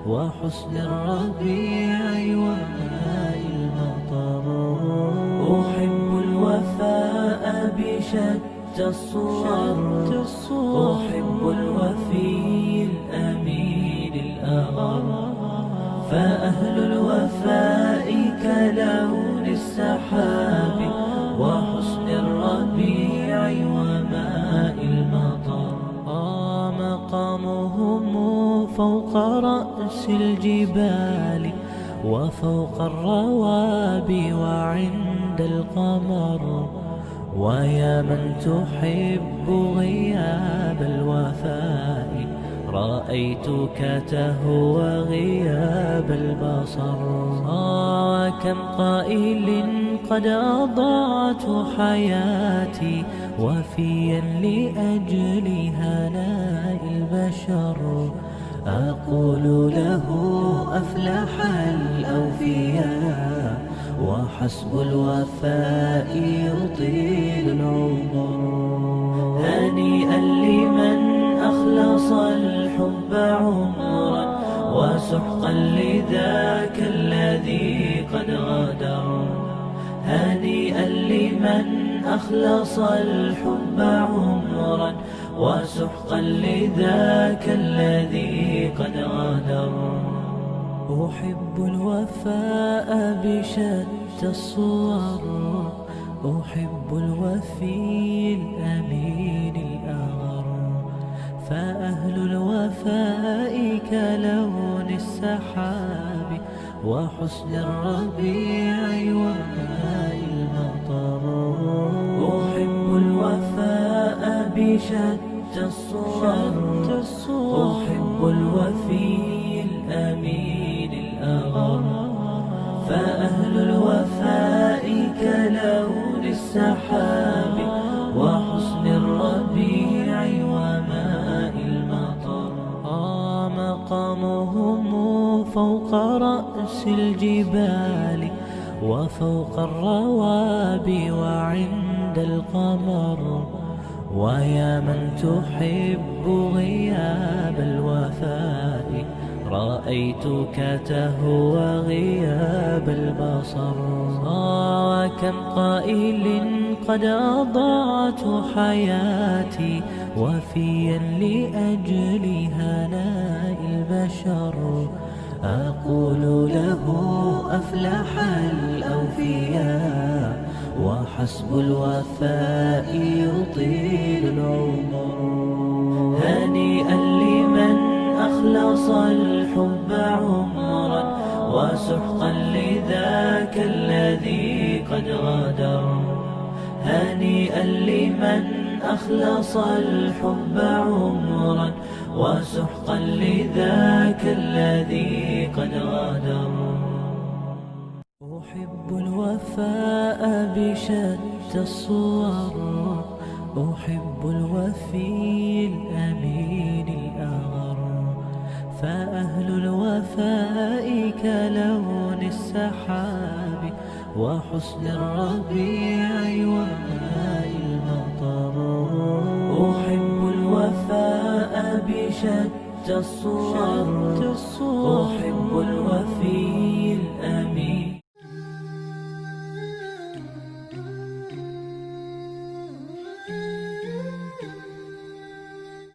وحسن الربيع وماء المطر. أحب الوفاء بشتى الصور، أحب الوفي الأمين الأغر. فأهل الوفاء كلون السحاب وحسن الربيع وماء المطر. مقامهم فوق رأس الجبال وفوق الروابي وعند القمر. ويا من تحب غياب الوفاء رأيتك تهوى غياب البصر. كم قائل قد أضعت حياتي وفيا لأجل هناء البشر. أقول له أفلح الأوفياء وحسب الوفاء يطيل العمر. هنيئا لمن أخلص الحب عمرا وسحقا لذاك الذي قد غدر. هنيئا لمن أخلص الحب عمرا وسحقا لذاك الذي قد غدر. أحب الوفاء بشتى الصور، أحب الوفي الأمين الأغر. فأهل الوفاء كلون السحاب وحسن الربيع وماء المطر. أحب الوفاء بشتى الصور، أحب الوفي الأمين الأغر. فأهل الوفاء كلون السحاب وحسن الربيع وماء المطر. مقامهم فوق رأس الجبال وفوق الروابي وعند القمر. ويا من تحب غياب الوفاء رأيتك تهوى غياب البصر. وكم قائل قد أضعت حياتي وفيا لأجل هناء البشر. أقول له أفلح الأوفياء وحسب الوفاء يطيل العمر. هنيئا لمن أخلص الحب عمرا وسحقا لذاك الذي قد غدر. هنيئا لمن أخلص الحب عمرا وسحقا لذاك الذي قد غدر. أحب الوفاء بشتى الصور، أحب الوفي الأمين الأغر. فأهل الوفاء كلون السحاب وحسن الربيع وماء المطر. أحب الوفاء بشتى الصور،